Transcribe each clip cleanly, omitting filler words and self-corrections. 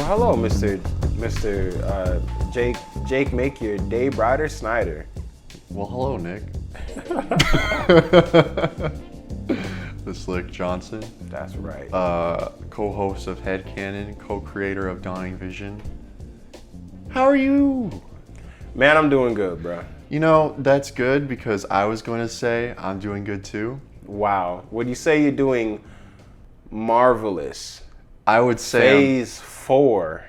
Well, hello, Mr. Jake, make your day brighter, Snyder. Well, hello, Nick. The Slick Johnson. That's right. Co-host of HeadCanon, co-creator of Dying Vision. How are you? Man, I'm doing good, bro. You know, that's good because I was going to say I'm doing good too. Wow. Would you say you're doing marvelous? I would say Phase 4.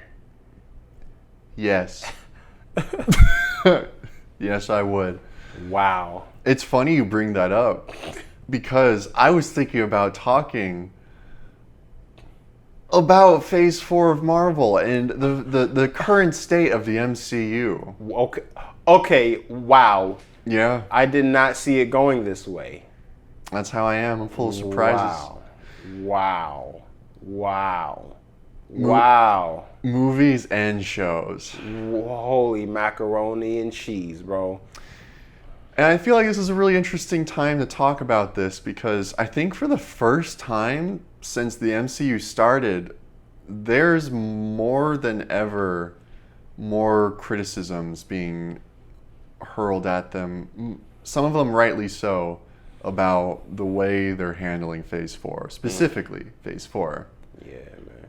Yes. Yes, I would. Wow. It's funny you bring that up because I was thinking about talking about Phase 4 of Marvel and the current state of the MCU. Okay, wow. Yeah. I did not see it going this way. That's how I am. I'm full of surprises. Wow. Movies and shows. Holy macaroni and cheese, bro. And I feel like this is a really interesting time to talk about this because I think for the first time since the MCU started, there's more than ever more criticisms being hurled at them, some of them rightly so, about the way they're handling Phase 4, specifically Phase 4. Yeah,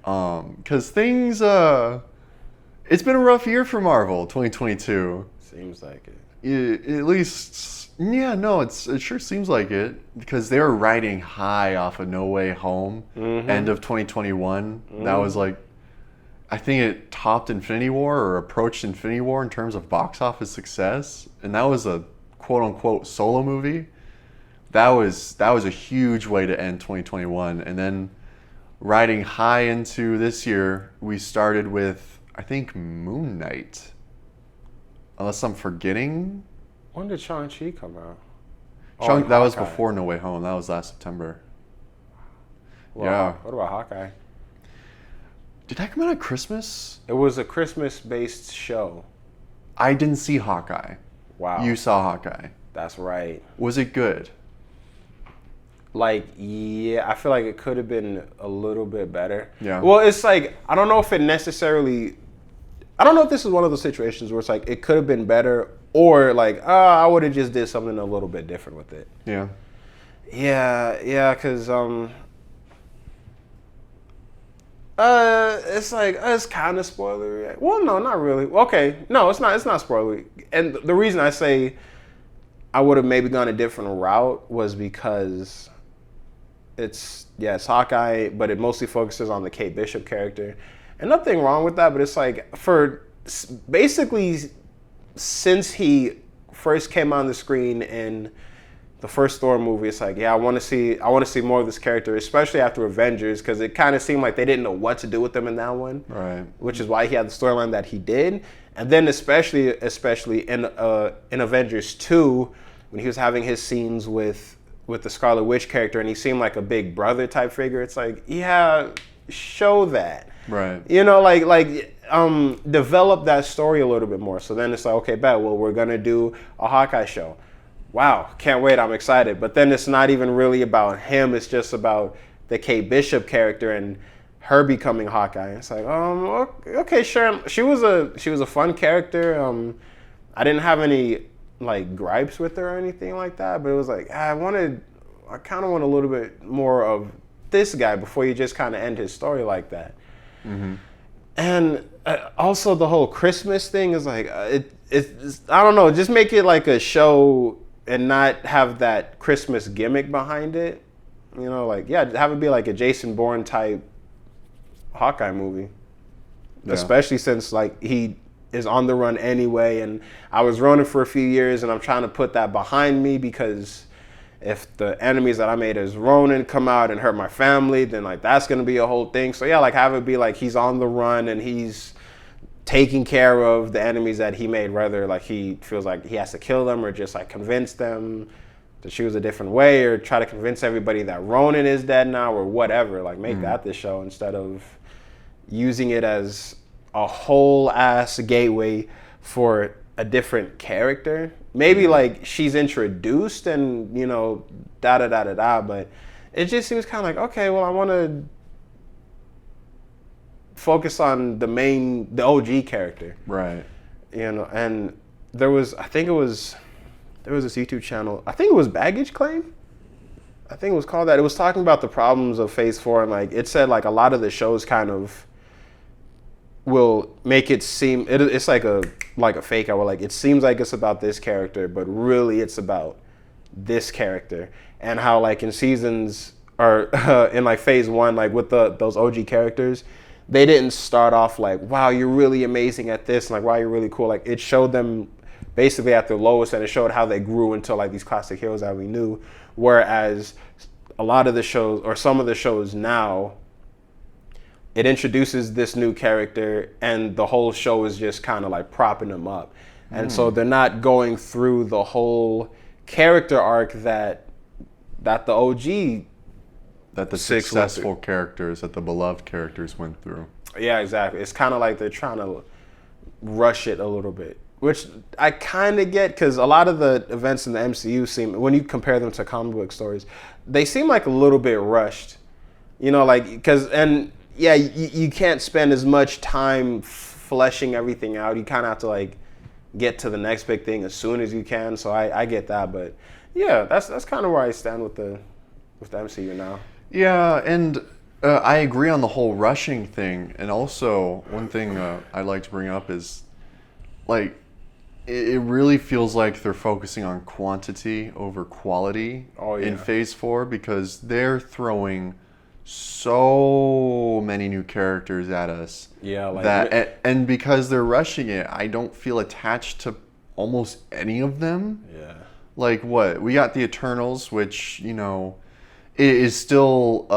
man. Because things, it's been a rough year for Marvel, 2022. Seems like it. At least, yeah, no, it sure seems like it because they were riding high off of No Way Home, end of 2021. That was like, I think it topped Infinity War or approached Infinity War in terms of box office success, and that was a quote unquote solo movie. That was a huge way to end 2021, and then riding high into this year, we started with I think Moon Knight. Unless I'm forgetting. When did Shang-Chi come out? That was before No Way Home. That was last September. Well, yeah. What about Hawkeye? Did that come out at Christmas? It was a Christmas-based show. I didn't see Hawkeye. Wow. You saw Hawkeye. That's right. Was it good? Like, yeah, I feel like it could have been a little bit better. Yeah. Well, it's like, I don't know if this is one of those situations where it's like, it could have been better, or like, I would have just did something a little bit different with it. Yeah. Yeah, because, it's like, it's kind of spoilery. Well, no, not really. Okay, no, it's not spoilery. And the reason I say I would have maybe gone a different route was because it's Hawkeye, but it mostly focuses on the Kate Bishop character. And nothing wrong with that, but it's like, for basically since he first came on the screen in the first Thor movie, it's like, I want to see more of this character, especially after Avengers, because it kind of seemed like they didn't know what to do with him in that one. Right. Which is why he had the storyline that he did. And then especially in Avengers 2, when he was having his scenes with the Scarlet Witch character, and he seemed like a big brother type figure. It's like, show that. Right. You know, develop that story a little bit more. So then it's like, okay, bet. Well, we're gonna do a Hawkeye show. Wow, can't wait. I'm excited. But then it's not even really about him. It's just about the Kate Bishop character and her becoming Hawkeye. It's like, okay, sure. She was a fun character. I didn't have any like gripes with her or anything like that. But it was like, I kind of want a little bit more of this guy before you just kind of end his story like that. Mm-hmm. And also the whole Christmas thing is like, it's I don't know, just make it like a show and not have that Christmas gimmick behind it. You know, like, have it be like a Jason Bourne type Hawkeye movie. Yeah. Especially since like he is on the run anyway, and I was running for a few years, and I'm trying to put that behind me because if the enemies that I made as Ronin come out and hurt my family, then like that's gonna be a whole thing. So like have it be like he's on the run and he's taking care of the enemies that he made, whether like he feels like he has to kill them or just like convince them to choose a different way or try to convince everybody that Ronin is dead now or whatever. Like make that the show instead of using it as a whole ass gateway for a different character. Maybe like she's introduced and, you know, but it just seems kind of like, okay, well, I want to focus on the OG character. Right. And there was this YouTube channel. I think it was Baggage Claim. I think it was called that. It was talking about the problems of Phase 4, and like it said, like a lot of the shows kind of will make it seem it's like a fake out. Where like it seems like it's about this character, but really it's about this character, and how like in seasons or in like Phase 1, like with those OG characters, they didn't start off like, wow, you're really amazing at this, and like, wow, you're really cool. Like it showed them basically at their lowest, and it showed how they grew into like these classic heroes that we knew. Whereas a lot of the shows, or some of the shows now, it introduces this new character and the whole show is just kind of like propping them up. And so they're not going through the whole character arc that the OG, that the successful characters, that the beloved characters went through. Yeah, exactly. It's kind of like they're trying to rush it a little bit, which I kind of get, because a lot of the events in the MCU seem, when you compare them to comic book stories, they seem like a little bit rushed. Like, you can't spend as much time fleshing everything out. You kind of have to like get to the next big thing as soon as you can. So I get that, but yeah, that's kind of where I stand with the MCU now. Yeah, and I agree on the whole rushing thing. And also, one thing I'd like to bring up is, like, it really feels like they're focusing on quantity over quality in Phase 4, because they're throwing so many new characters at us. Yeah, like and because they're rushing it, I don't feel attached to almost any of them. Yeah. Like what? We got the Eternals, which, it is still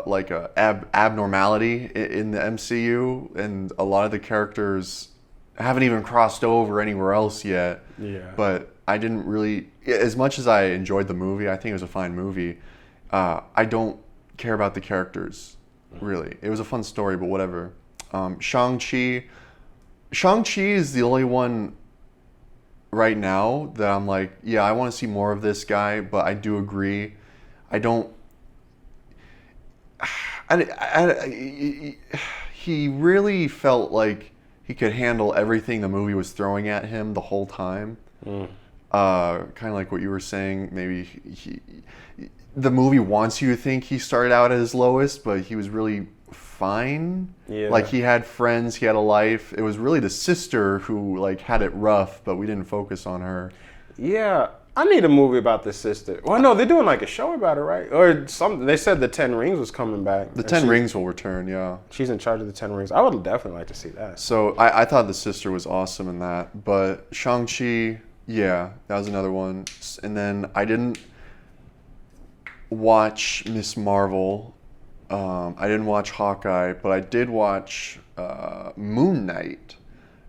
like a abnormality in the MCU, and a lot of the characters haven't even crossed over anywhere else yet. Yeah. But I didn't really, as much as I enjoyed the movie, I think it was a fine movie, I don't care about the characters, really. It was a fun story, but whatever. Shang-Chi is the only one right now that I'm like, yeah, I want to see more of this guy, but I do agree. He really felt like he could handle everything the movie was throwing at him the whole time. Kind of like what you were saying. Maybe the movie wants you to think he started out at his lowest, but he was really fine. Yeah. Like he had friends, he had a life. It was really the sister who like had it rough, but we didn't focus on her. Yeah. I need a movie about the sister. Well, no, they're doing like a show about it, right? Or something. They said the 10 Rings was coming back. The 10 Rings will return, yeah. She's in charge of the 10 Rings. I would definitely like to see that. So I thought the sister was awesome in that. But Shang-Chi, yeah, that was another one. And then I didn't watch Miss Marvel. I didn't watch Hawkeye, but I did watch Moon Knight.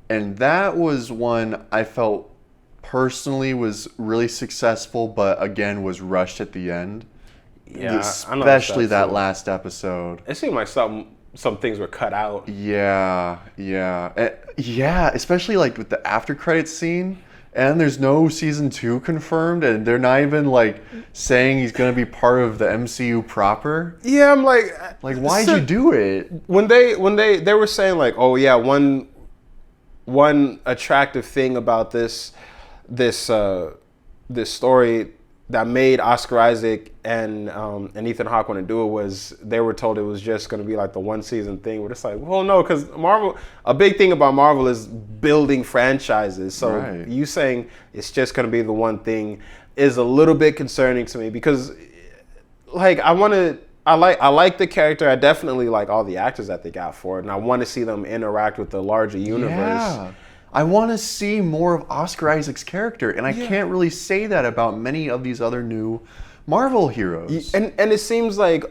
And that was one I felt personally was really successful, but again was rushed at the end. Yeah, especially that last episode. It seemed like some things were cut out. Yeah, especially like with the after credits scene. And there's no season 2 confirmed, and they're not even like saying he's gonna be part of the MCU proper. Yeah, I'm like why'd you do it? When they were saying like, oh yeah, one attractive thing about this story that made Oscar Isaac and Ethan Hawke want to do it was they were told it was just going to be like the one season thing. But it's like, well, no, because Marvel, a big thing about Marvel is building franchises. So right. You saying it's just going to be the one thing is a little bit concerning to me, because like I like the character. I definitely like all the actors that they got for it, and I want to see them interact with the larger universe. Yeah. I want to see more of Oscar Isaac's character, and I can't really say that about many of these other new Marvel heroes. And it seems like,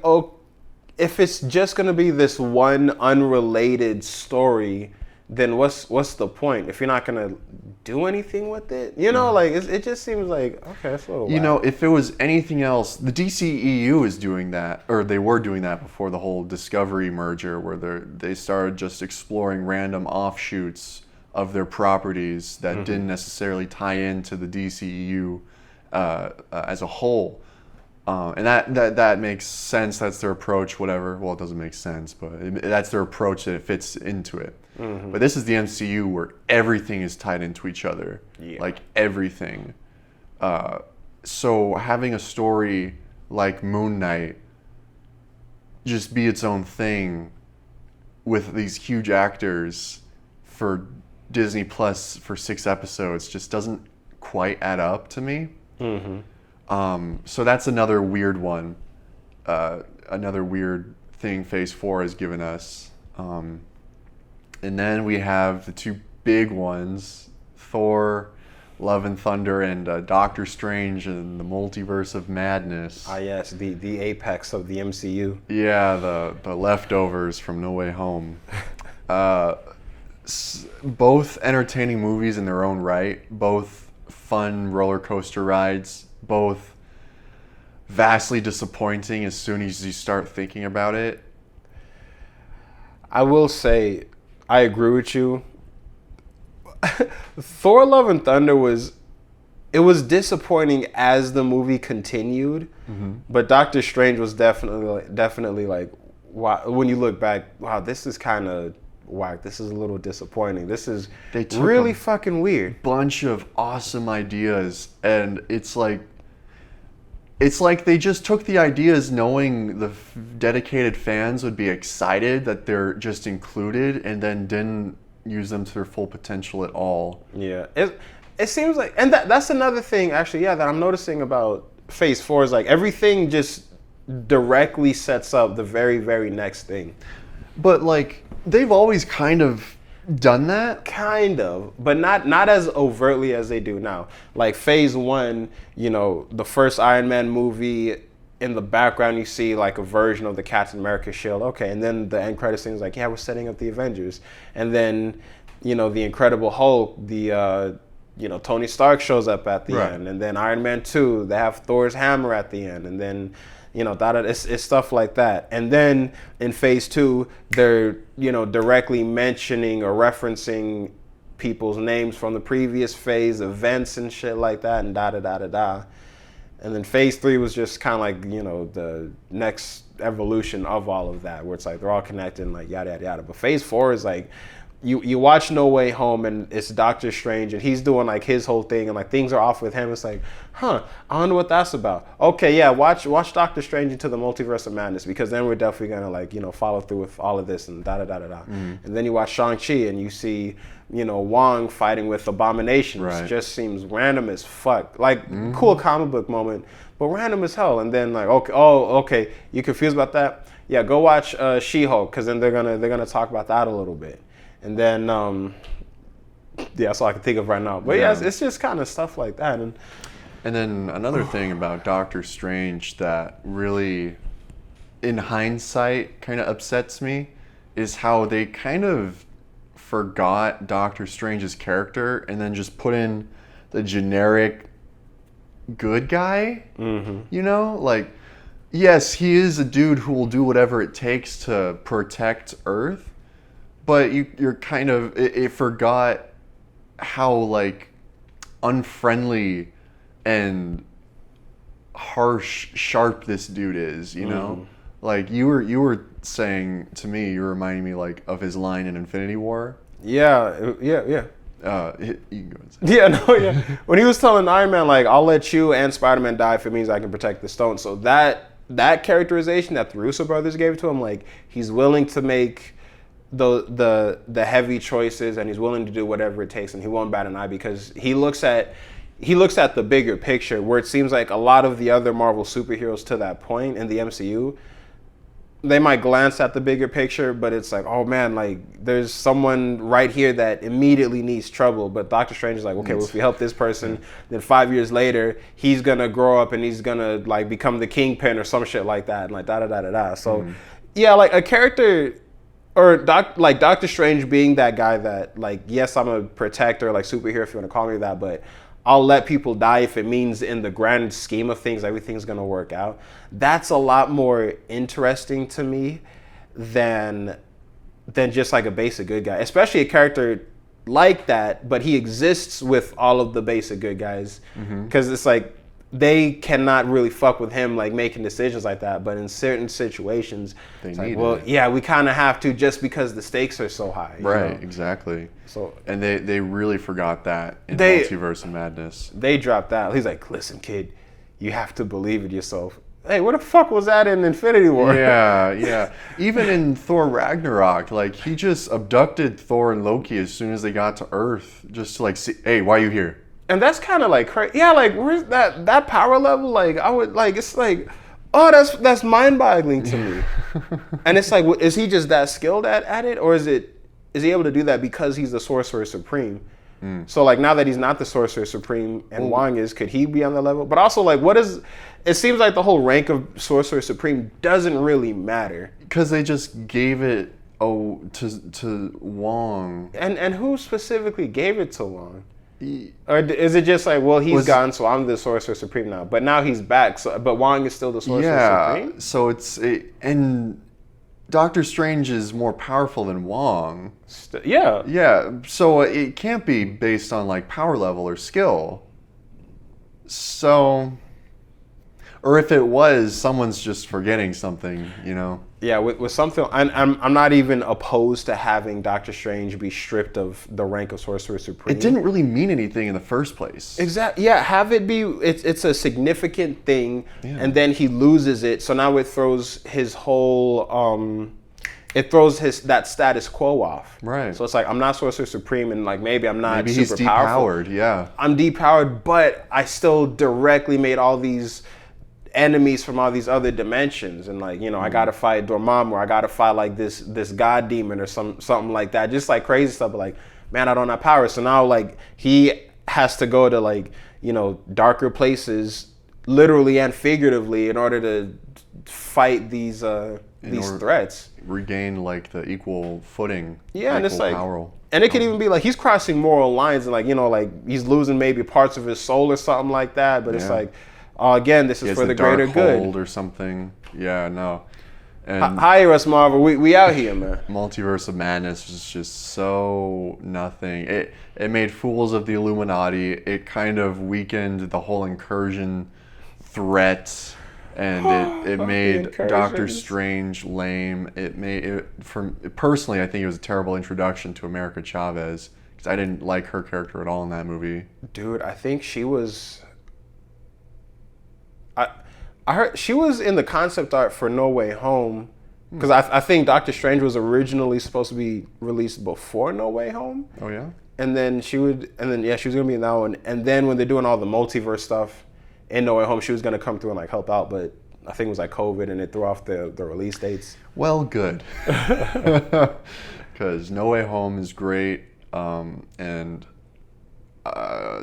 if it's just going to be this one unrelated story, then what's the point? If you're not going to do anything with it? Like, it just seems like, okay, it's a little whack. If it was anything else, the DCEU is doing that, or they were doing that before the whole Discovery merger, where they started just exploring random offshoots of their properties that didn't necessarily tie into the DCEU as a whole. And that makes sense. That's their approach, whatever. Well, it doesn't make sense, but that's their approach that it fits into it. Mm-hmm. But this is the MCU where everything is tied into each other. Yeah. Like everything. So having a story like Moon Knight just be its own thing with these huge actors for Disney Plus for 6 episodes just doesn't quite add up to me. Mm-hmm. So that's another weird one. Another weird thing Phase 4 has given us. And then we have the 2 big ones, Thor, Love and Thunder, and Doctor Strange and the Multiverse of Madness. Ah, yes, the apex of the MCU. Yeah, the leftovers from No Way Home. Both entertaining movies in their own right, both fun roller coaster rides, both vastly disappointing as soon as you start thinking about it. I will say, I agree with you. Thor: Love and Thunder was disappointing as the movie continued, but Doctor Strange was definitely like, wow, when you look back, wow, this is kind of whack. This is a little disappointing. This is really fucking weird. Bunch of awesome ideas, and it's like they just took the ideas knowing the dedicated fans would be excited that they're just included, and then didn't use them to their full potential at all. Yeah, it seems like, and that's another thing actually, yeah, that I'm noticing about Phase 4 is like everything just directly sets up the very, very next thing. But like they've always kind of done that, but not as overtly as they do now. Like Phase 1, you know, the first Iron Man movie, in the background you see like a version of the Captain America shield. Okay, and then the end credits thing is like, yeah, we're setting up the Avengers. And then, you know, the Incredible Hulk, Tony Stark shows up at the end. And then Iron Man 2, they have Thor's hammer at the end. And then, you know, it's stuff like that. And then in Phase 2, they're, you know, directly mentioning or referencing people's names from the previous phase, events and shit like that, and da-da-da-da-da. And then Phase 3 was just kind of like, you know, the next evolution of all of that, where it's like they're all connected and like yada, yada, yada. But Phase 4 is like, you watch No Way Home and it's Doctor Strange and he's doing like his whole thing and like things are off with him. It's like, I wonder what that's about. Okay, yeah, watch Doctor Strange into the Multiverse of Madness, because then we're definitely gonna like, you know, follow through with all of this and da-da-da-da-da. And then you watch Shang-Chi and you see, you know, Wong fighting with Abomination. It just seems random as fuck. Like, cool comic book moment, but random as hell. And then like, okay, you confused about that? Yeah, go watch She-Hulk, because then they're gonna talk about that a little bit. And then, that's all I can think of right now. But yeah, it's just kind of stuff like that. And then another thing about Doctor Strange that really, in hindsight, kind of upsets me is how they kind of forgot Doctor Strange's character and then just put in the generic good guy. You know, like, yes, he is a dude who will do whatever it takes to protect Earth. But you're kind of, it forgot how like unfriendly and harsh, sharp this dude is, you know? Like you were saying to me, you were reminding me like of his line in Infinity War. Yeah. You can go and say. When he was telling Iron Man, like, I'll let you and Spider-Man die if it means I can protect the stone. So that characterization that the Russo brothers gave to him, like, he's willing to make the heavy choices and he's willing to do whatever it takes, and he won't bat an eye because he looks at the bigger picture, where it seems like a lot of the other Marvel superheroes to that point in the MCU, they might glance at the bigger picture, but it's like, oh man, like there's someone right here that immediately needs trouble. But Doctor Strange is like, okay, well, if we help this person, then 5 years later he's gonna grow up and he's gonna like become the Kingpin or some shit like that, and like da-da-da-da-da. So yeah, like a character or Doctor Strange being that guy that, like, yes, I'm a protector, like superhero if you want to call me that, but I'll let people die if it means in the grand scheme of things everything's gonna work out. That's a lot more interesting to me than just like a basic good guy, especially a character like that, but he exists with all of the basic good guys, because it's like they cannot really fuck with him like making decisions like that. But in certain situations, it's like, well, yeah, we kind of have to just because the stakes are so high. Right, exactly. So and they really forgot that in Multiverse of Madness. They dropped that. He's like, listen, kid, you have to believe it yourself. Hey, what the fuck was that in Infinity War? Yeah. Even in Thor Ragnarok, like he just abducted Thor and Loki as soon as they got to Earth, just to like see, hey, why are you here? And that's kind of like crazy. Yeah, like where's that power level? Like I would like it's like, oh, that's mind-boggling to me. And it's like, is he just that skilled at it, or is he able to do that because he's the Sorcerer Supreme? So like now that he's not the Sorcerer Supreme and Wong is, could he be on the level? But also like, what is? It seems like the whole rank of Sorcerer Supreme doesn't really matter because they just gave it to Wong. And who specifically gave it to Wong? Or is it just like, well, he's gone, so I'm the Sorcerer Supreme now. But now he's back, but Wong is still the Sorcerer Supreme. So and Doctor Strange is more powerful than Wong. Yeah. So it can't be based on like power level or skill. So, or if it was, someone's just forgetting something, you know. Yeah, with something, I'm not even opposed to having Doctor Strange be stripped of the rank of Sorcerer Supreme. It didn't really mean anything in the first place. Exactly. Yeah, have it be. It's a significant thing, and then he loses it. So now it throws his whole. It throws that status quo off. Right. So it's like I'm not Sorcerer Supreme, and like maybe I'm not maybe super he's powerful. Depowered. Yeah. I'm depowered, but I still directly made all these enemies from all these other dimensions, and like, you know, I gotta fight Dormammu, or I gotta fight like this god demon or something like that, just like crazy stuff. But like, man, I don't have power, so now like he has to go to like, you know, darker places, literally and figuratively, in order to fight these threats, regain like the equal footing. Yeah, and it's like, power. And it could even be like he's crossing moral lines, and like, you know, like he's losing maybe parts of his soul or something like that. But it's like, again, this is for the greater good or something. Yeah, no. And hire us, Marvel. We out here, man. Multiverse of Madness was just so nothing. It made fools of the Illuminati. It kind of weakened the whole incursion threat, and it made Doctor Strange lame. It made it personally, I think it was a terrible introduction to America Chavez, because I didn't like her character at all in that movie. Dude, I think she was. I heard she was in the concept art for No Way Home, because I think Doctor Strange was originally supposed to be released before No Way Home. Oh yeah. And then she was gonna be in that one. And then when they're doing all the multiverse stuff in No Way Home, she was gonna come through and like help out, but I think it was like COVID and it threw off the release dates. Well, good, because No Way Home is great, and.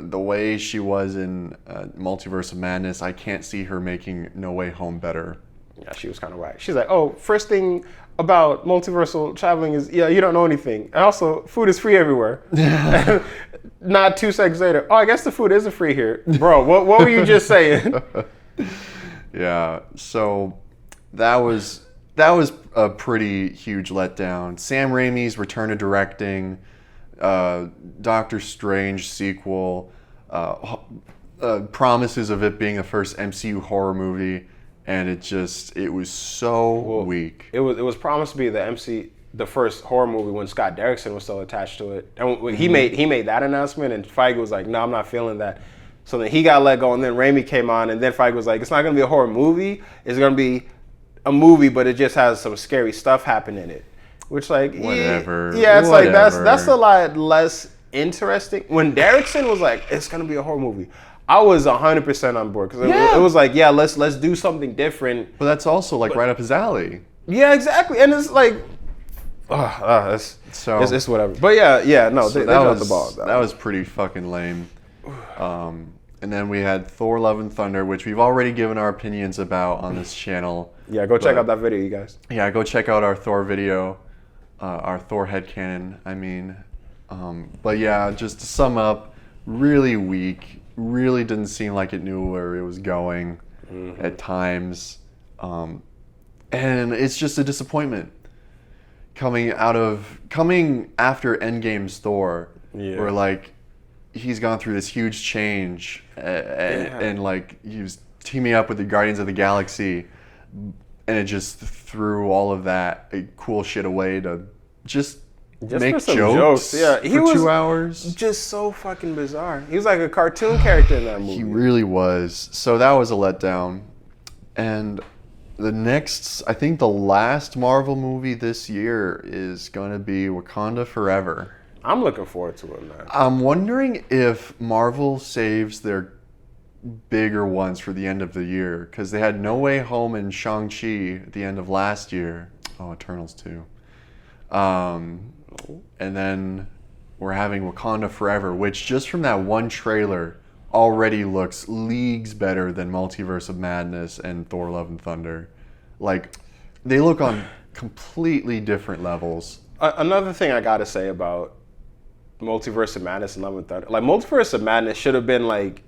The way she was in Multiverse of Madness, I can't see her making No Way Home better. Yeah, she was kind of right. She's like, oh, first thing about multiversal traveling is, yeah, you don't know anything. And also, food is free everywhere. Not 2 seconds later, oh, I guess the food isn't free here. Bro, what were you just saying? Yeah, so that was a pretty huge letdown. Sam Raimi's return to directing, Doctor Strange sequel, promises of it being the first MCU horror movie, and it was so weak. It was promised to be the first horror movie when Scott Derrickson was still attached to it, and he made that announcement, and Feige was like, no, I'm not feeling that. So then he got let go, and then Raimi came on, and then Feige was like, it's not going to be a horror movie, it's going to be a movie, but it just has some scary stuff happening in it. Which like whatever. Yeah, it's like that's a lot less interesting. When Derrickson was like, it's gonna be a horror movie, I was 100% on board, because it was like, yeah, let's do something different. But that's also like right up his alley. Yeah, exactly. And it's like, it's whatever. But no, they dropped the ball. That was pretty fucking lame. And then we had Thor: Love and Thunder, which we've already given our opinions about on this channel. Yeah, go check out that video, you guys. Yeah, go check out our Thor video. Our Thor HeadCanon, I mean. But yeah, just to sum up, really weak. Really didn't seem like it knew where it was going at times. And it's just a disappointment. Coming after Endgame's Thor, where like, he's gone through this huge change, and like he was teaming up with the Guardians of the Galaxy, and it just threw all of that cool shit away to just make for some jokes. Yeah, he was 2 hours. Just so fucking bizarre. He was like a cartoon character in that movie. He really was. So that was a letdown. And I think the last Marvel movie this year is going to be Wakanda Forever. I'm looking forward to it, man. I'm wondering if Marvel saves their bigger ones for the end of the year, because they had No Way Home and Shang-Chi at the end of last year. Oh, Eternals too. And then we're having Wakanda Forever, which just from that one trailer already looks leagues better than Multiverse of Madness and Thor Love and Thunder. Like, they look on completely different levels. Another thing I gotta say about Multiverse of Madness and Love and Thunder, like Multiverse of Madness should have been like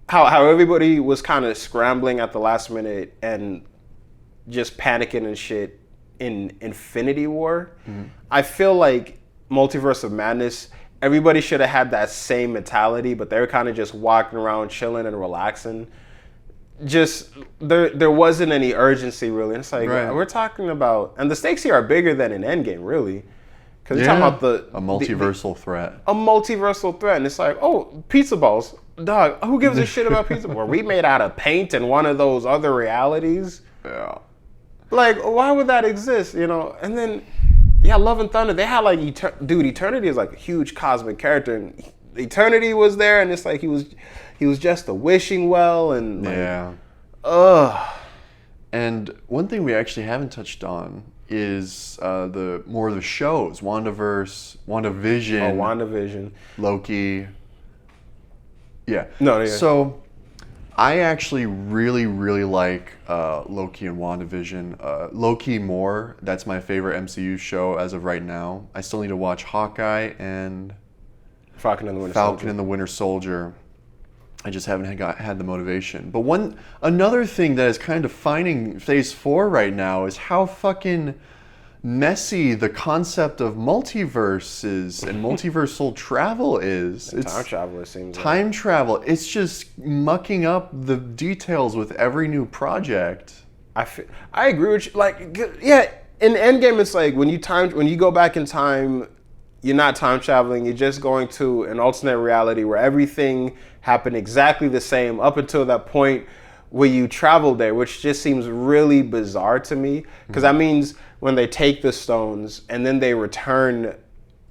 how everybody was kind of scrambling at the last minute and just panicking and shit in Infinity War. Mm-hmm. I feel like Multiverse of Madness, everybody should have had that same mentality, but they were kind of just walking around chilling and relaxing. Just there wasn't any urgency really. It's like we're talking about, and the stakes here are bigger than in Endgame really, because you're talking about a multiversal threat. A multiversal threat, and it's like, oh, pizza balls, dog. Who gives a shit about pizza balls? Were we made out of paint in one of those other realities? Yeah. Like, why would that exist? You know, and then. Yeah, Love and Thunder, they had like, Eternity is like a huge cosmic character, and Eternity was there, and it's like he was just a wishing well, and like, And one thing we actually haven't touched on is the more of the shows, WandaVision. Oh, WandaVision. Loki. Yeah. No, yeah. So I actually really, really like Loki and WandaVision. Loki more. That's my favorite MCU show as of right now. I still need to watch Hawkeye and Falcon and the Winter Soldier. I just haven't had the motivation. But another thing that is kind of defining Phase 4 right now is how fucking messy the concept of multiverses and multiversal travel is. It's time travel, it seems. Time travel. It's just mucking up the details with every new project. I agree with you. Like, yeah, in Endgame, it's like when you go back in time, you're not time traveling. You're just going to an alternate reality where everything happened exactly the same up until that point where you traveled there, which just seems really bizarre to me. Because that means when they take the stones and then they return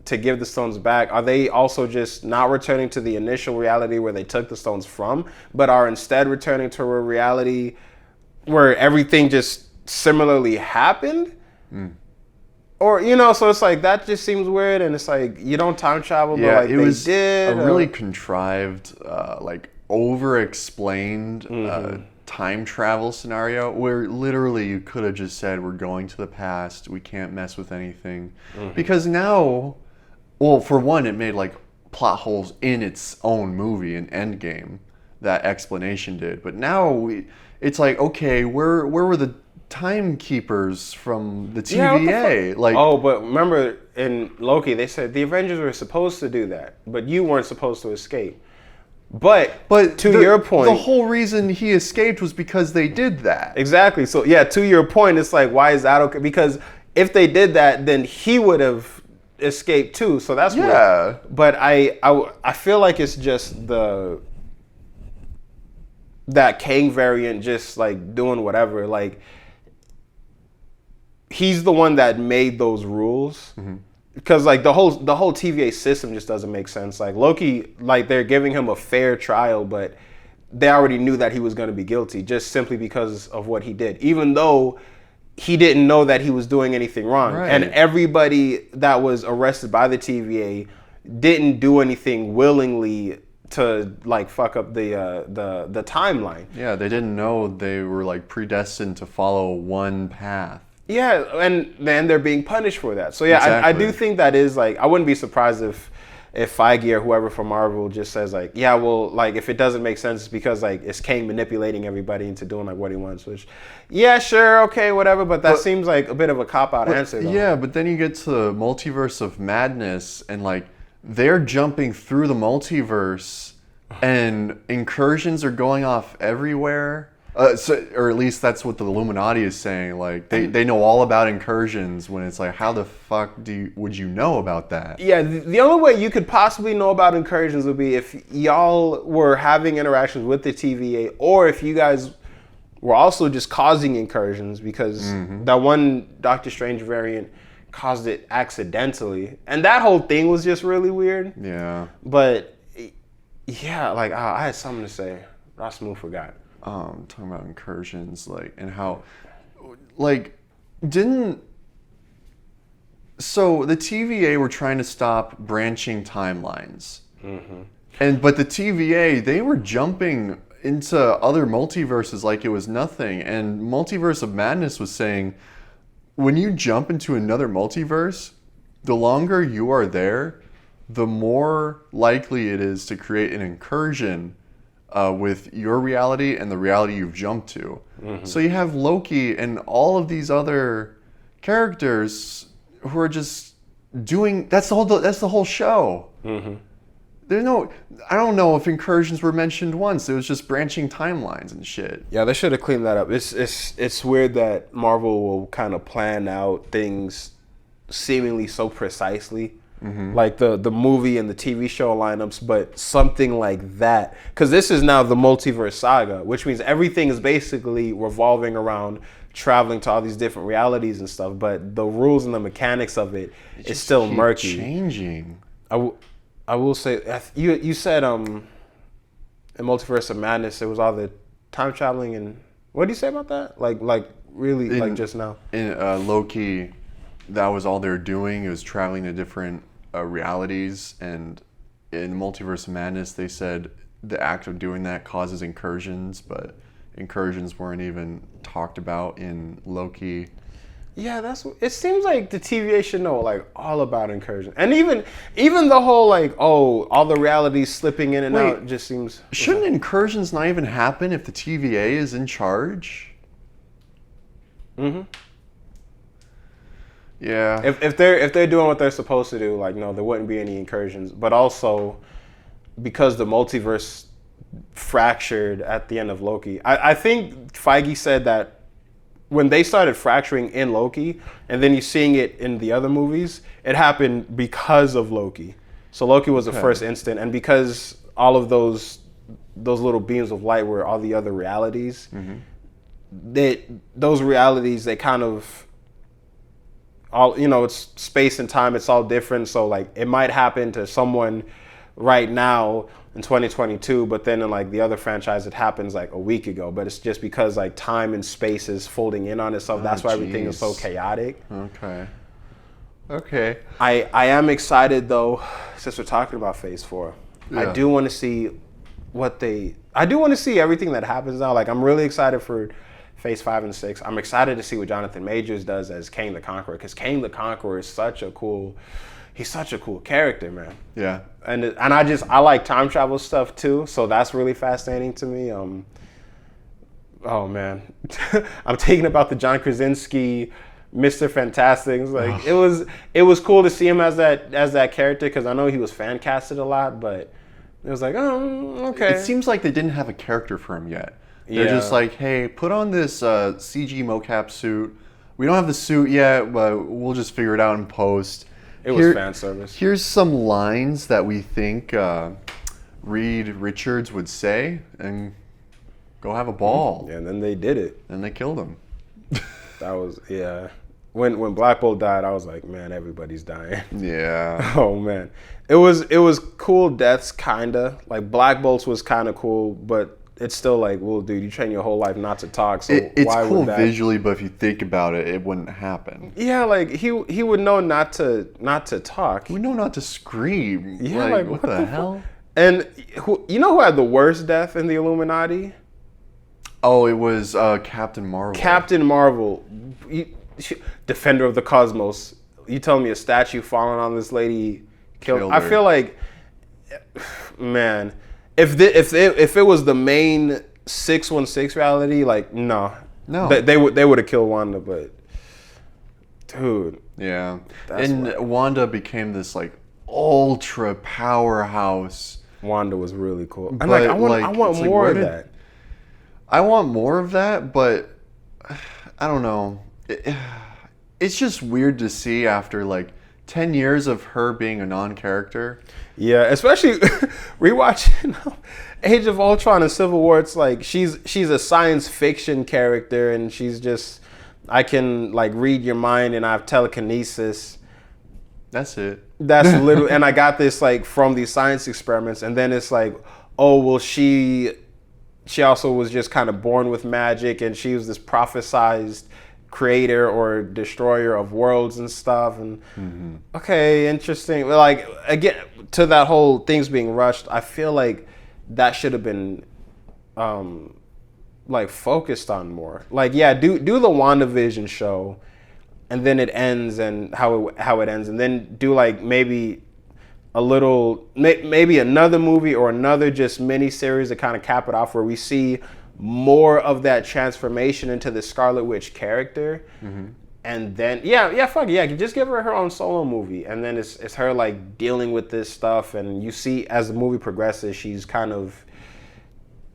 to give the stones back, are they also just not returning to the initial reality where they took the stones from, but are instead returning to a reality where everything just similarly happened? Or, you know, so it's like, that just seems weird, and it's like, you don't time travel, but like it they was did. A really contrived, like over-explained time travel scenario where literally you could have just said, we're going to the past, we can't mess with anything. Because now, well, for one, it made like plot holes in its own movie, in Endgame, that explanation did. But now it's like, okay, where were the timekeepers from the TVA? But remember in Loki, they said the Avengers were supposed to do that, but you weren't supposed to escape. But to your point, the whole reason he escaped was because they did that. Exactly. So yeah, to your point, it's like, why is that okay? Because if they did that, then he would have escaped too. So that's weird. But I feel like it's just that Kang variant just like doing whatever. Like, he's the one that made those rules. Because like the whole TVA system just doesn't make sense. Like Loki, like they're giving him a fair trial, but they already knew that he was going to be guilty just simply because of what he did, even though he didn't know that he was doing anything wrong. Right. And everybody that was arrested by the TVA didn't do anything willingly to like fuck up the timeline. Yeah, they didn't know they were like predestined to follow one path. Yeah, and then they're being punished for that. So yeah, exactly. I do think that is like, I wouldn't be surprised if Feige or whoever from Marvel just says like, yeah, well, like if it doesn't make sense, it's because like it's Kang manipulating everybody into doing like what he wants. Which, yeah, sure, okay, whatever. But that seems like a bit of a cop-out answer, though. Yeah, but then you get to Multiverse of Madness, and like they're jumping through the multiverse, and incursions are going off everywhere. Or at least that's what the Illuminati is saying. Like they know all about incursions. When it's like, how the fuck would you know about that? Yeah, the only way you could possibly know about incursions would be if y'all were having interactions with the TVA, or if you guys were also just causing incursions, because that one Doctor Strange variant caused it accidentally, and that whole thing was just really weird. Yeah. But yeah, like I had something to say. I smooth forgot. Talking about incursions, like, and how, like, so the TVA were trying to stop branching timelines, but the TVA, they were jumping into other multiverses like it was nothing. And Multiverse of Madness was saying, when you jump into another multiverse, the longer you are there, the more likely it is to create an incursion with your reality and the reality you've jumped to. So you have Loki and all of these other characters who are just doing, that's the whole show. There's I don't know if incursions were mentioned once. It was just branching timelines and shit. Yeah, they should have cleaned that up. It's weird that Marvel will kind of plan out things seemingly so precisely. Like the movie and the TV show lineups, but something like that. Because this is now the multiverse saga, which means everything is basically revolving around traveling to all these different realities and stuff, but the rules and the mechanics of it is still murky. Changing. I will say, you said in Multiverse of Madness, it was all the time traveling, and what did you say about that? Like really, like just now? In Loki, that was all they were doing. It was traveling to different realities, and in Multiverse of Madness, they said the act of doing that causes incursions, but incursions weren't even talked about in Loki. Yeah, it seems like the TVA should know like all about incursion, and even the whole like, oh, all the realities slipping in and out just seems. Shouldn't incursions not even happen if the TVA is in charge? Yeah. If they're doing what they're supposed to do, like, no, there wouldn't be any incursions. But also, because the multiverse fractured at the end of Loki, I think Feige said that when they started fracturing in Loki, and then you're seeing it in the other movies, it happened because of Loki. So Loki was the first instant, and because all of those little beams of light were all the other realities, those realities, they kind of all, it's space and time, it's all different. So like it might happen to someone right now in 2022, but then in like the other franchise it happens like a week ago, but it's just because like time and space is folding in on itself. That's why everything is so chaotic. Okay. I am excited though, since we're talking about Phase 4. I do want to see everything that happens now. Like I'm really excited for Phase 5 and 6. I'm excited to see what Jonathan Majors does as Kang the Conqueror, because Kang the Conqueror is such a cool character, man. Yeah. And I like time travel stuff too, so that's really fascinating to me. Oh man, I'm thinking about the John Krasinski, Mr. Fantastic. Like it was cool to see him as that character, because I know he was fan casted a lot, but it was like, oh, okay. It seems like they didn't have a character for him yet. They're just like, hey, put on this CG mocap suit. We don't have the suit yet, but we'll just figure it out in post. It was fan service. Here's some lines that we think Reed Richards would say, and go have a ball. Yeah, and then they did it. And they killed him. That was, yeah. When Black Bolt died, I was like, man, everybody's dying. Yeah. Oh man, it was cool deaths, kinda. Like Black Bolt's was kind of cool, but it's still like, well, dude, you train your whole life not to talk, so it's why cool would that? Visually, but if you think about it, it wouldn't happen. Yeah, like he would know not to talk. We know not to scream. Yeah, like what the hell? And who had the worst death in the Illuminati? Oh, it was Captain Marvel. Captain Marvel, Defender of the Cosmos. You telling me a statue falling on this lady killed her? I feel like, man, if it was the main 616 reality, like no, they would have killed Wanda, but dude, yeah, and Wanda became this like ultra powerhouse. Wanda was really cool. And But, like I like, want it's like, more where of did- that. I want more of that, but I don't know. It's just weird to see after like 10 years of her being a non-character. Yeah, especially rewatching Age of Ultron and Civil War. It's like she's a science fiction character, and she's just, I can like read your mind, and I have telekinesis. That's it. That's literally, and I got this like from these science experiments, and then it's like, oh well, she also was just kind of born with magic, and she was this prophesized creator or destroyer of worlds and stuff. And okay, interesting. Like again, to that whole things being rushed, I feel like that should have been like focused on more. Like yeah, do the WandaVision show, and then it ends, and how it ends, and then do like maybe a little, maybe another movie or another just mini series to kind of cap it off, where we see more of that transformation into the Scarlet Witch character. And then fuck it, yeah, just give her own solo movie, and then it's her like dealing with this stuff, and you see as the movie progresses, she's kind of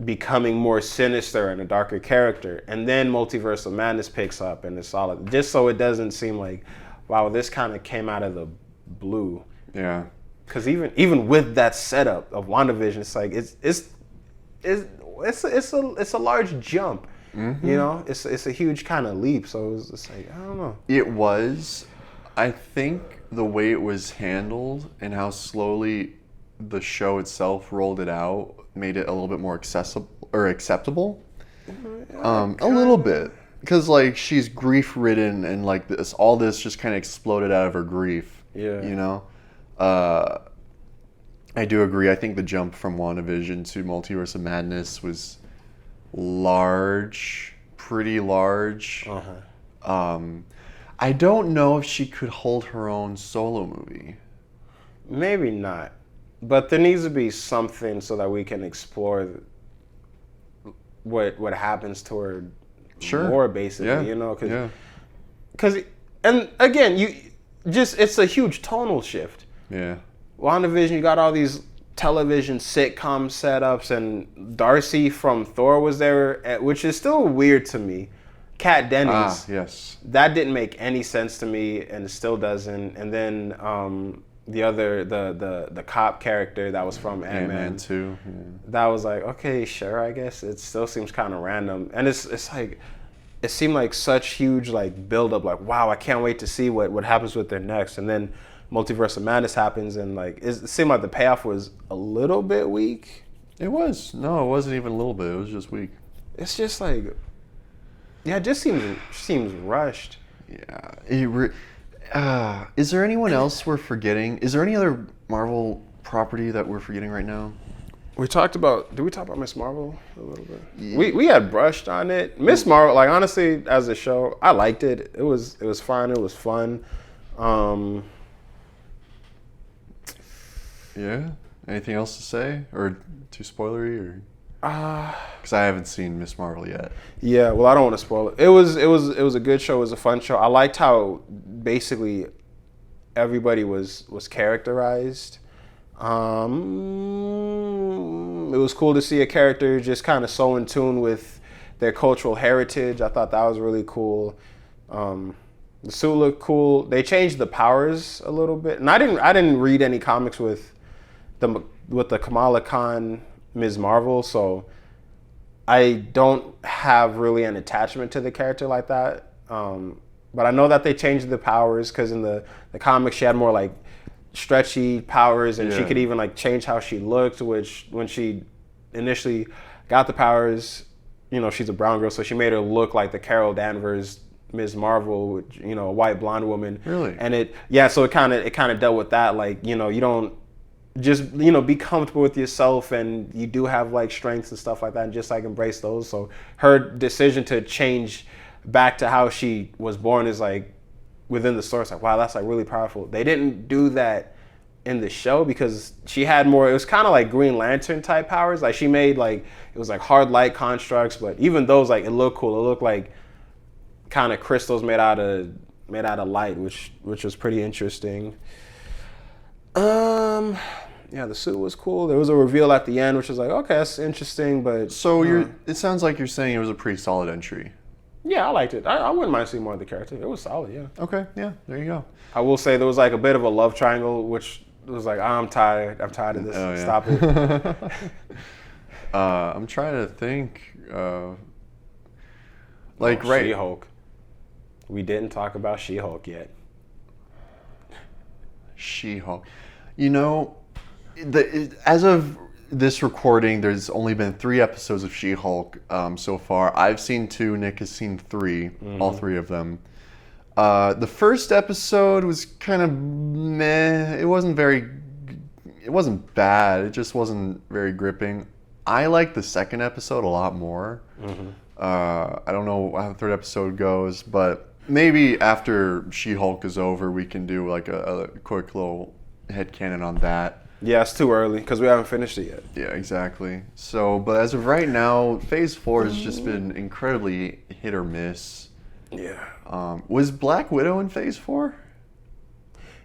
becoming more sinister and a darker character, and then Multiverse of Madness picks up, and it's solid, just so it doesn't seem like, wow, this kind of came out of the blue. Yeah. Because even with that setup of WandaVision, it's like it's a large jump. You know, it's a huge kind of leap. So it's just like, I don't know. It was. I think the way it was handled and how slowly the show itself rolled it out made it a little bit more accessible or acceptable. A little bit. Because like she's grief ridden, and like all this just kind of exploded out of her grief. Yeah. You know? I do agree. I think the jump from WandaVision to Multiverse of Madness was large, pretty large. I don't know if she could hold her own solo movie. Maybe not, but there needs to be something so that we can explore what happens to her more, basically. Yeah. You know, because and again, it's a huge tonal shift. Yeah. WandaVision, you got all these television sitcom setups, and Darcy from Thor was there, which is still weird to me. Kat Dennings. Yes. That didn't make any sense to me, and it still doesn't. And then the other, the cop character that was from Ant-Man too. Yeah. That was like, okay, sure, I guess. It still seems kind of random. And it's like, it seemed like such huge like build up, like, wow, I can't wait to see what happens with their next. And then Multiverse of Madness happens, and like it seemed like the payoff was a little bit weak. It was. No, it wasn't even a little bit. It was just weak. It's just like, yeah, it just seems rushed. Yeah. Is there anyone else we're forgetting? Is there any other Marvel property that we're forgetting right now? Did we talk about Miss Marvel a little bit? Yeah. We had brushed on it. Miss Marvel, like honestly, as a show, I liked it. It was fine. It was fun. Yeah. Anything else to say, or too spoilery, or? Because I haven't seen Miss Marvel yet. Yeah. Well, I don't want to spoil it. It was a good show. It was a fun show. I liked how basically everybody was characterized. It was cool to see a character just kind of so in tune with their cultural heritage. I thought that was really cool. The suit looked cool. They changed the powers a little bit, and I didn't read any comics with the Kamala Khan Ms. Marvel, so I don't have really an attachment to the character like that. But I know that they changed the powers, because in the comics she had more like stretchy powers, and she could even like change how she looked, which when she initially got the powers, you know, she's a brown girl, so she made her look like the Carol Danvers Ms. Marvel, which, you know, a white blonde woman. Really? And so it kind of dealt with that, like, you know, you don't just, you know, be comfortable with yourself, and you do have like strengths and stuff like that, and just like embrace those. So her decision to change back to how she was born is like, within the story, it's like, wow, that's like really powerful. They didn't do that in the show, because she had more, it was kind of like Green Lantern type powers. Like she made like, it was like hard light constructs, but even those, like, it looked cool. It looked like kind of crystals made out of light, which was pretty interesting. Yeah, the suit was cool. There was a reveal at the end, which was like, okay, that's interesting, but So it sounds like you're saying it was a pretty solid entry. yeah, I liked it. I wouldn't mind seeing more of the character. It was solid, yeah. Okay, yeah, there you go. I will say there was like a bit of a love triangle, which was like, I'm tired. I'm tired of this. Oh, yeah. Stop it. I'm trying to think. Right. She-Hulk. We didn't talk about She-Hulk yet. She-Hulk. You know, as of this recording, there's only been 3 episodes of She-Hulk so far. I've seen 2. Nick has seen 3. All 3 of them. The first episode was kind of meh. It wasn't bad. It just wasn't very gripping. I like the second episode a lot more. I don't know how the 3rd episode goes, but maybe after She-Hulk is over, we can do like a quick little headcanon on that. Yeah, it's too early because we haven't finished it yet. Yeah, exactly. So, but as of right now, Phase 4 has just been incredibly hit or miss. Yeah. Was Black Widow in Phase 4?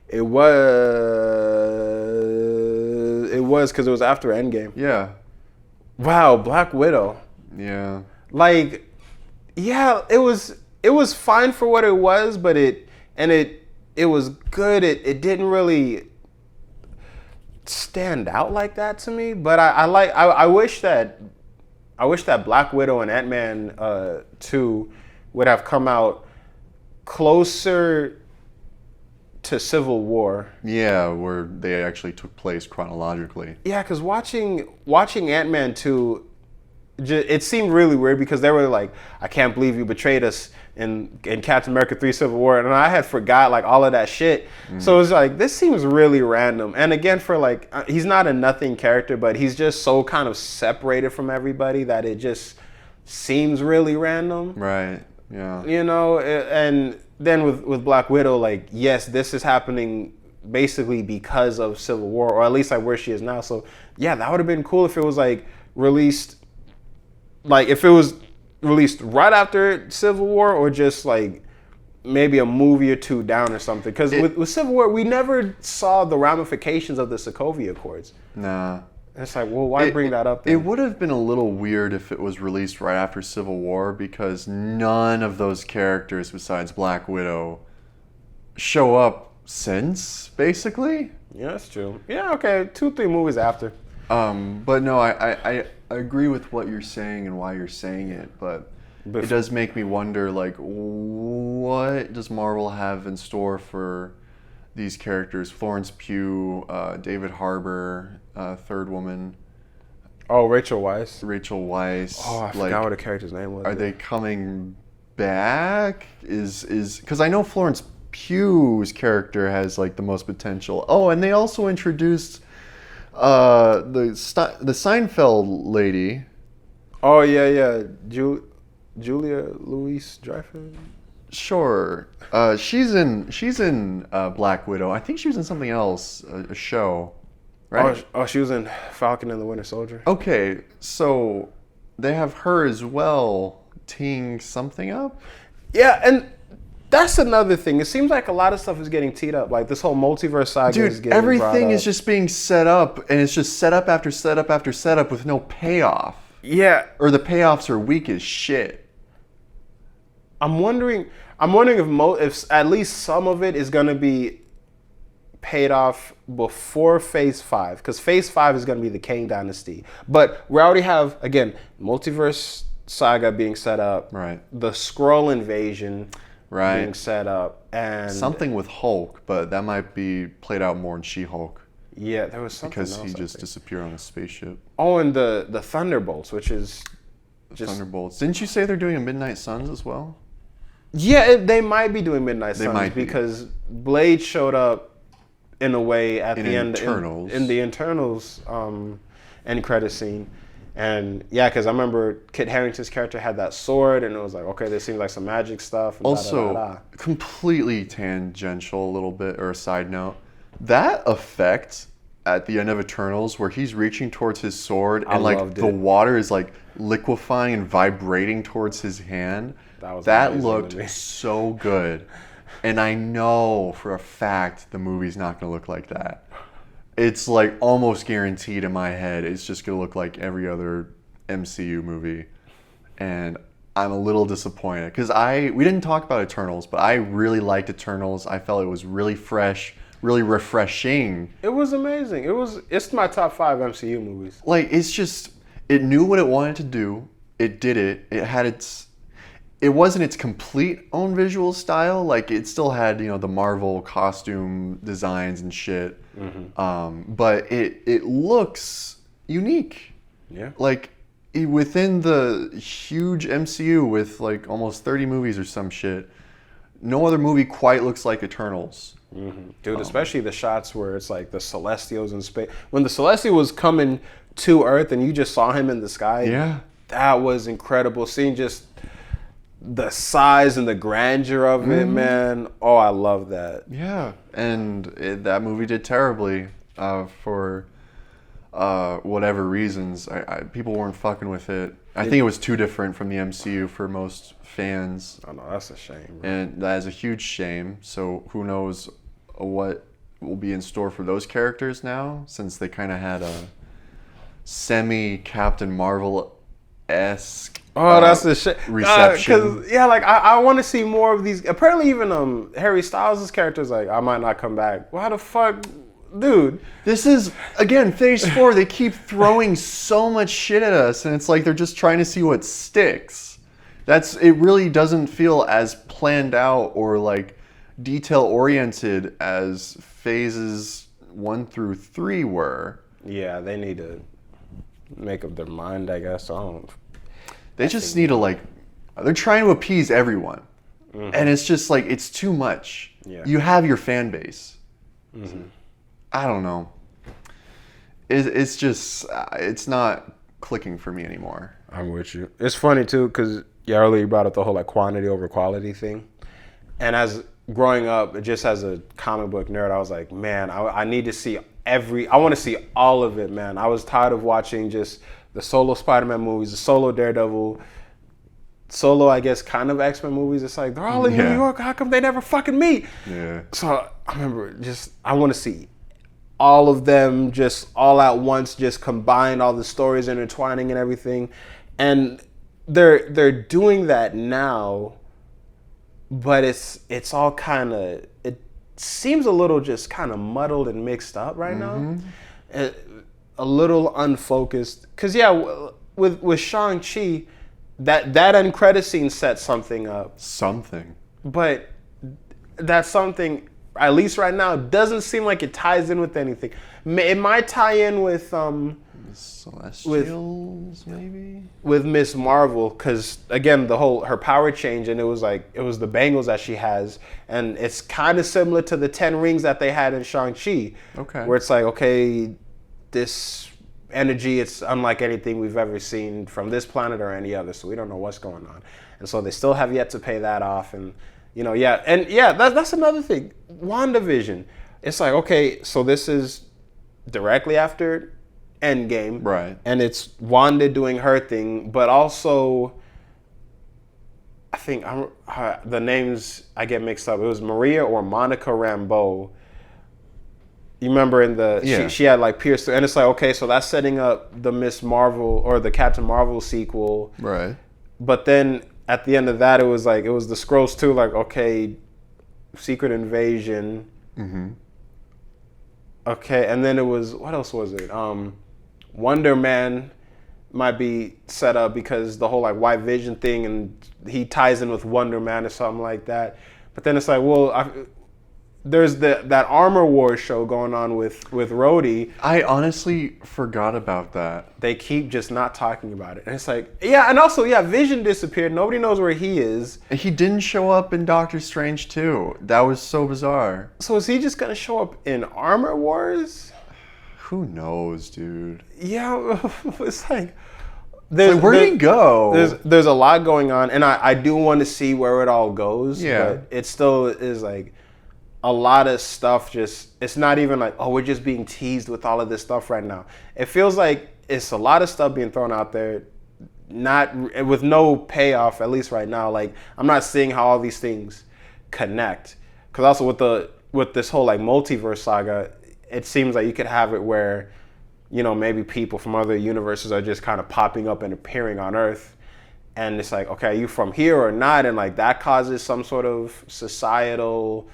It was because it was after Endgame. Yeah. Wow, Black Widow. Yeah. Like, yeah, it was fine for what it was, but it was good. It didn't really stand out like that to me. But I wish that Black Widow and Ant-Man 2 would have come out closer to Civil War. Yeah, where they actually took place chronologically. Yeah, because watching Ant-Man 2, it seemed really weird because they were like, I can't believe you betrayed us in Captain America 3 Civil War. And I had forgot like all of that shit. So it's like, this seems really random. And again, for like, he's not a nothing character, but he's just so kind of separated from everybody that it just seems really random. Right, yeah. You know, and then with Black Widow, like, yes, this is happening basically because of Civil War, or at least like where she is now. So yeah, that would have been cool if it was like released right after Civil War, or just like maybe a movie or 2 down or something. Because with Civil War, we never saw the ramifications of the Sokovia Accords. Nah. And it's like, well, why bring that up then? It would have been a little weird if it was released right after Civil War, because none of those characters besides Black Widow show up since, basically. Yeah, that's true. Yeah, okay, 2-3 movies after. But no, I agree with what you're saying and why you're saying it, but it does make me wonder, like, what does Marvel have in store for these characters? Florence Pugh, David Harbour, Third Woman. Oh, Rachel Weisz. Oh, I forgot what the character's name was. Are they coming back? Is because I know Florence Pugh's character has like the most potential. Oh, and they also introduced the Seinfeld lady. Oh yeah. Julia Louis-Dreyfus. Sure. She's in Black Widow. I think she was in something else, a show, right? Oh, she was in Falcon and the Winter Soldier. Okay, so they have her as well teeing something up? Yeah, and that's another thing. It seems like a lot of stuff is getting teed up. Like this whole multiverse saga is getting everything brought is up. just being set up, and it's just set up after set up after set up with no payoff. Yeah. Or the payoffs are weak as shit. I'm wondering if at least some of it is going to be paid off before Phase 5, because Phase 5 is going to be the Kang Dynasty. But we already have, again, multiverse saga being set up, right? The Skrull invasion, right, being set up, and something with Hulk, but that might be played out more in She-Hulk. Yeah, there was something because else, he just disappeared on a spaceship. Oh, and the Thunderbolts, which is Thunderbolts. Didn't you say they're doing a Midnight Suns as well? Yeah, they might be doing Midnight They Suns might be. because Blade showed up in a way at the end in the Eternals end credit scene. And yeah, because I remember Kit Harington's character had that sword, and it was like, okay, this seems like some magic stuff. And also, completely tangential a little bit, or a side note, that effect at the end of Eternals where he's reaching towards his sword and like the water is like liquefying and vibrating towards his hand. That looked so good. And I know for a fact the movie's not going to look like that. it's like almost guaranteed in my head it's just gonna look like every other MCU movie, and I'm a little disappointed because we didn't talk about Eternals, but I really liked Eternals. I felt it was really fresh, really refreshing. It was amazing. It's my top 5 MCU movies. Like, it's just, it knew what it wanted to do. It did it. It wasn't its complete own visual style. Like, it still had, the Marvel costume designs and shit. But it looks unique. Yeah. Like, within the huge MCU with like almost 30 movies or some shit, no other movie quite looks like Eternals. Dude, especially the shots where it's like the Celestials in space. When the Celestial was coming to Earth and you just saw him in the sky, Yeah. that was incredible. Seeing just the size and the grandeur of it, man. Oh, I love that. Yeah, and that movie did terribly for whatever reasons. People weren't fucking with it. I think it was too different from the MCU for most fans. Oh no, that's a shame, bro. And that is a huge shame. So who knows what will be in store for those characters now, since they kind of had a semi-Captain Marvel-esque that's a shame. reception. Like I want to see more of these. Apparently, even Harry Styles' character's like, I might not come back. Why the fuck, dude? This is, again, phase 4. They keep throwing so much shit at us, and it's like they're just trying to see what sticks. It really doesn't feel as planned out or like detail oriented as phases 1 through 3 were. Yeah, they need to make up their mind, I guess. They just need to they're trying to appease everyone. And it's just like, it's too much. Yeah. You have your fan base. I don't know. It's just, it's not clicking for me anymore. I'm with you. It's funny too, because earlier you brought up the whole like quantity over quality thing. And as growing up, just as a comic book nerd, I was like, man, I need to see I want to see all of it, man. I was tired of watching just the solo Spider-Man movies, the solo Daredevil, solo, I guess, kind of X-Men movies. It's like, they're all in New York. How come they never fucking meet? Yeah. So I remember I want to see all of them just all at once, just combine all the stories intertwining and everything. And they're doing that now, but it's all kind of, it seems a little just kind of muddled and mixed up right now. A little unfocused. Because, with Shang-Chi, that end credit scene set something up. But that something, at least right now, doesn't seem like it ties in with anything. It might tie in with Celestials, maybe? With Miss Marvel, because again, her power change, and it was the bangles that she has, and it's kind of similar to the 10 rings that they had in Shang-Chi. Okay. Where it's like, okay, this energy, it's unlike anything we've ever seen from this planet or any other, so we don't know what's going on. And so they still have yet to pay that off, and that's another thing. WandaVision, it's like, okay, so this is directly after Endgame, right? And it's Wanda doing her thing, but also, I think the names I get mixed up. It was Maria or Monica Rambeau. You remember she had like pierced, and it's like, okay, so that's setting up the Miss Marvel or the Captain Marvel sequel, right? But then at the end of that, it was the Skrulls too. Like, okay, Secret Invasion. Okay, and then it was, what else was it? Wonder Man might be set up because the whole like White Vision thing, and he ties in with Wonder Man or something like that. But then it's like, well, there's that Armor Wars show going on with Rhodey. I honestly forgot about that. They keep just not talking about it. And it's like, yeah, and also, Vision disappeared. Nobody knows where he is. And he didn't show up in Doctor Strange 2. That was so bizarre. So is he just going to show up in Armor Wars? Who knows, dude? Yeah, it's like... where'd he go? There's a lot going on, and I do want to see where it all goes. Yeah. But it still is like a lot of stuff. It's not even like, oh, we're just being teased with all of this stuff right now. It feels like it's a lot of stuff being thrown out there, not with no payoff, at least right now. Like, I'm not seeing how all these things connect. Because also with this whole like multiverse saga, it seems like you could have it where, maybe people from other universes are just kind of popping up and appearing on Earth. And it's like, okay, are you from here or not? And like that causes some sort of societal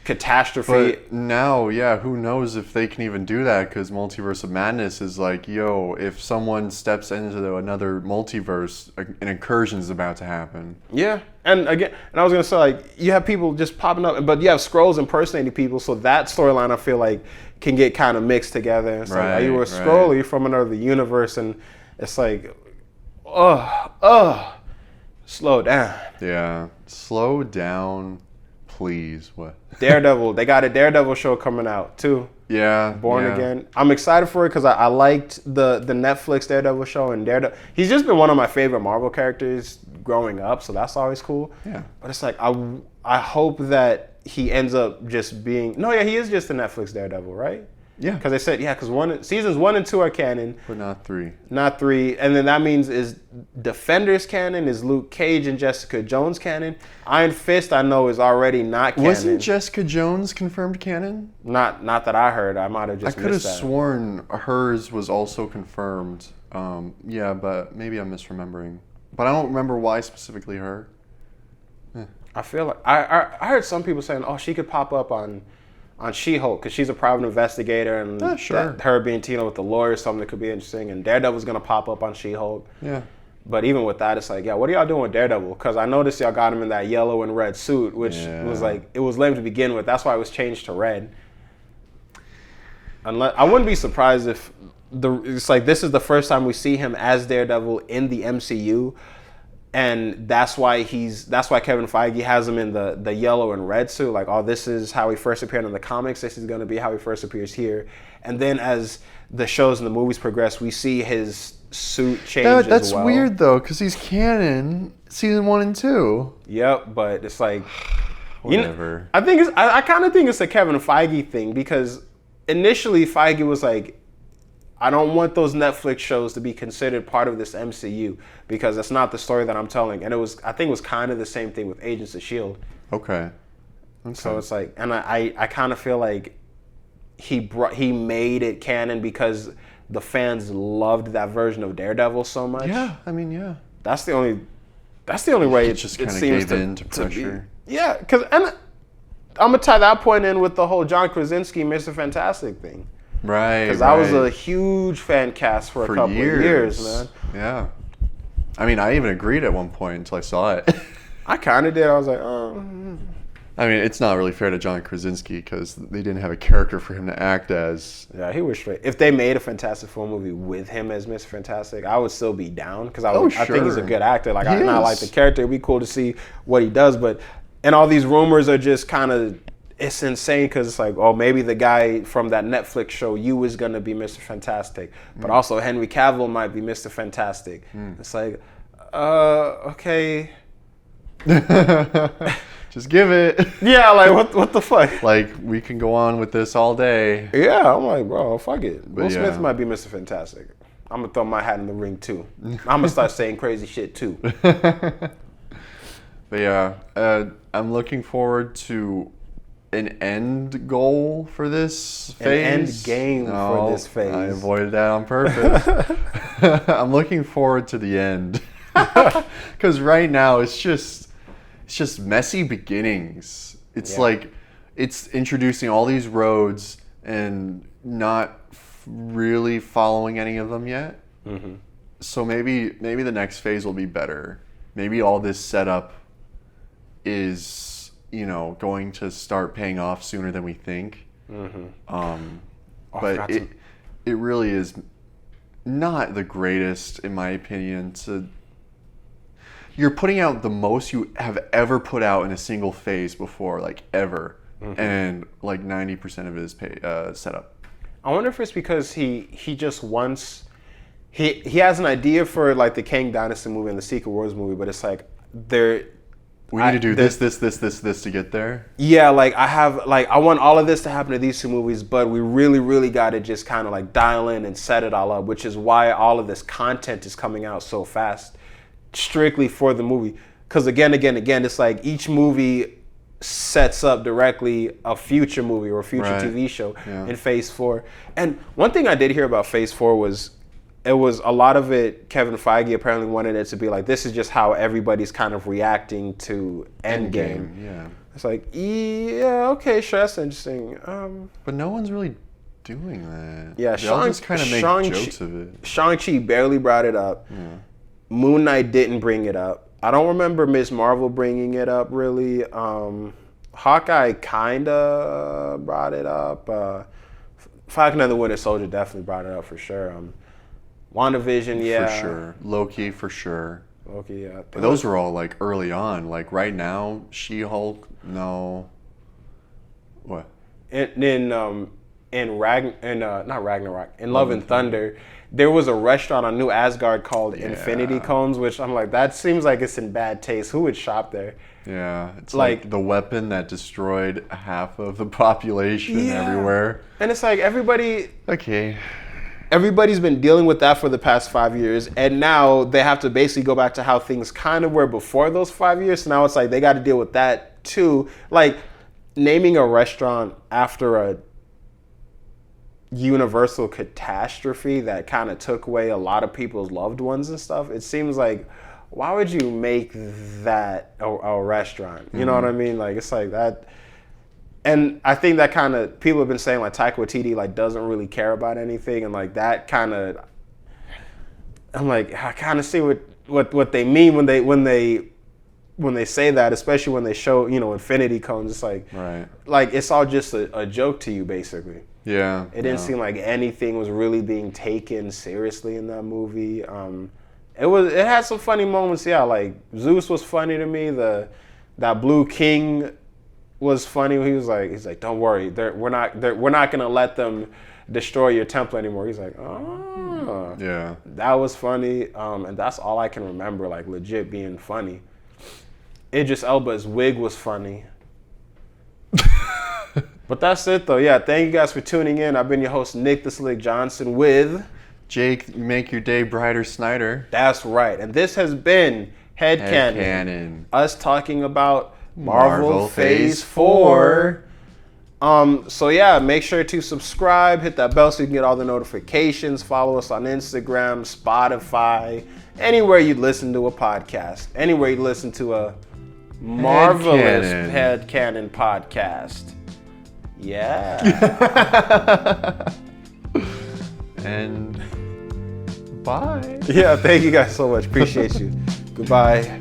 catastrophe. But now, yeah, who knows if they can even do that, because Multiverse of Madness is like, yo, if someone steps into another multiverse, an incursion is about to happen. Yeah, and again, and I was gonna say, like, you have people just popping up, but you have Skrulls impersonating people, so that storyline I feel like can get kind of mixed together. It's like, are you a Skrull, or are you from another universe? And it's like, slow down. Yeah, slow down, please. What? Daredevil, they got a Daredevil show coming out too. Yeah, Born Again. I'm excited for it because I liked the Netflix Daredevil show, and Daredevil. He's just been one of my favorite Marvel characters growing up, so that's always cool. Yeah. But it's like I hope that he ends up just being. No, yeah, he is just a Netflix Daredevil, right? Yeah. Because they said, because seasons 1 and 2 are canon. But not 3. Not 3. And then that means is Defenders canon? Is Luke Cage and Jessica Jones canon? Iron Fist, I know, is already not canon. Wasn't Jessica Jones confirmed canon? Not that I heard. I might have just I could have missed that. sworn hers was also confirmed. Yeah, but maybe I'm misremembering. But I don't remember why specifically her. I feel like I heard some people saying, oh, she could pop up on She-Hulk because she's a private investigator, and sure. her being Tina with the lawyer is something that could be interesting, and Daredevil's going to pop up on She-Hulk. Yeah. But even with that, it's like, yeah, what are y'all doing with Daredevil? Because I noticed y'all got him in that yellow and red suit, which was like, it was lame to begin with. That's why it was changed to red. I wouldn't be surprised if it's like this is the first time we see him as Daredevil in the MCU. And that's why Kevin Feige has him in the yellow and red suit. Like, oh, this is how he first appeared in the comics. This is going to be how he first appears here. And then as the shows and the movies progress, we see his suit change as well. That's weird, though, because he's canon season 1 and 2. Yep, but it's like... Whatever. I kind of think it's a Kevin Feige thing, because initially Feige was like, I don't want those Netflix shows to be considered part of this MCU because that's not the story that I'm telling. And I think it was kind of the same thing with Agents of S.H.I.E.L.D. Okay. So it's like, and I kind of feel like he made it canon because the fans loved that version of Daredevil so much. Yeah, I mean, yeah. That's the only way it just it kind of seems gave in to pressure. Yeah, because I'm gonna tie that point in with the whole John Krasinski Mr. Fantastic thing. Right. Because I was a huge fan cast for a couple of years, man. Yeah. I mean, I even agreed at one point until I saw it. I kind of did. I was like, oh. I mean, it's not really fair to John Krasinski because they didn't have a character for him to act as. Yeah, he was straight. If they made a Fantastic Four movie with him as Mr. Fantastic, I would still be down because I think he's a good actor. Like, I like the character. It'd be cool to see what he does. And all these rumors are just kind of, it's insane because it's like, oh, maybe the guy from that Netflix show, You, is going to be Mr. Fantastic. But also Henry Cavill might be Mr. Fantastic. It's like, okay. Just give it. Yeah, like, what the fuck? Like, we can go on with this all day. Yeah, I'm like, bro, fuck it. But Will Smith might be Mr. Fantastic. I'm going to throw my hat in the ring, too. I'm going to start saying crazy shit, too. But yeah, I'm looking forward to an end goal for this phase. An end game for this phase. I avoided that on purpose. I'm looking forward to the end. Because right now it's just messy beginnings. It's like it's introducing all these roads and not really following any of them yet. Mm-hmm. So maybe the next phase will be better. Maybe all this setup is, going to start paying off sooner than we think. Mm-hmm. But it really is not the greatest, in my opinion. You're putting out the most you have ever put out in a single phase before, like ever, and like 90% of it is set up. I wonder if it's because he just wants he has an idea for like the Kang Dynasty movie and the Secret Wars movie, but it's like we need to do this to get there. Yeah, like I want all of this to happen to these two movies, but we really, really got to just kind of like dial in and set it all up, which is why all of this content is coming out so fast, strictly for the movie. Because again, it's like each movie sets up directly a future movie or a future Right. TV show Yeah. in Phase 4. And one thing I did hear about Phase 4 was it was a lot of it, Kevin Feige apparently wanted it to be like, this is just how everybody's kind of reacting to Endgame. Yeah. It's like, yeah, okay, sure, that's interesting. But no one's really doing that. Yeah, they all just kind of make jokes of it. Shang-Chi barely brought it up. Moon Knight didn't bring it up. I don't remember Ms. Marvel bringing it up, really. Hawkeye kind of brought it up. Falcon and the Winter Soldier definitely brought it up for sure. WandaVision, yeah. For sure. Loki, for sure. Okay, yeah. But those were all like early on. Like right now, She-Hulk, no. What? Not Ragnarok, in Love and Thunder, there was a restaurant on New Asgard called Infinity Cones, which I'm like, that seems like it's in bad taste. Who would shop there? Yeah, it's like the weapon that destroyed half of the population everywhere. And it's like everybody's been dealing with that for the past 5 years, and now they have to basically go back to how things kind of were before those 5 years. So now it's like they got to deal with that too. Like naming a restaurant after a universal catastrophe that kind of took away a lot of people's loved ones and stuff. It seems like, why would you make that a restaurant? You know what I mean? Like, it's like that. And I think that kind of, people have been saying like Taika Waititi like doesn't really care about anything, and like that kind of, I'm like, I kind of see what they mean when they say that, especially when they show, Infinity Cones. It's like, like it's all just a joke to you, basically. Yeah. It didn't seem like anything was really being taken seriously in that movie. It had some funny moments. Yeah, like Zeus was funny to me. That Blue King was funny. He's like, don't worry, we're not gonna let them destroy your temple anymore. He's like, oh, yeah, that was funny. And that's all I can remember, like legit being funny. Idris Elba's wig was funny. But that's it though. Yeah, thank you guys for tuning in. I've been your host, Nick the Slick Johnson, with Jake, make your day brighter, Snyder. That's right. And this has been HeadCanon. Us talking about Marvel Phase 4. So yeah, make sure to subscribe, hit that bell so you can get all the notifications. Follow us on Instagram, Spotify, anywhere you listen to a podcast, anywhere you listen to a marvelous HeadCanon podcast. Yeah. And bye. Yeah, thank you guys so much. Appreciate you. Goodbye.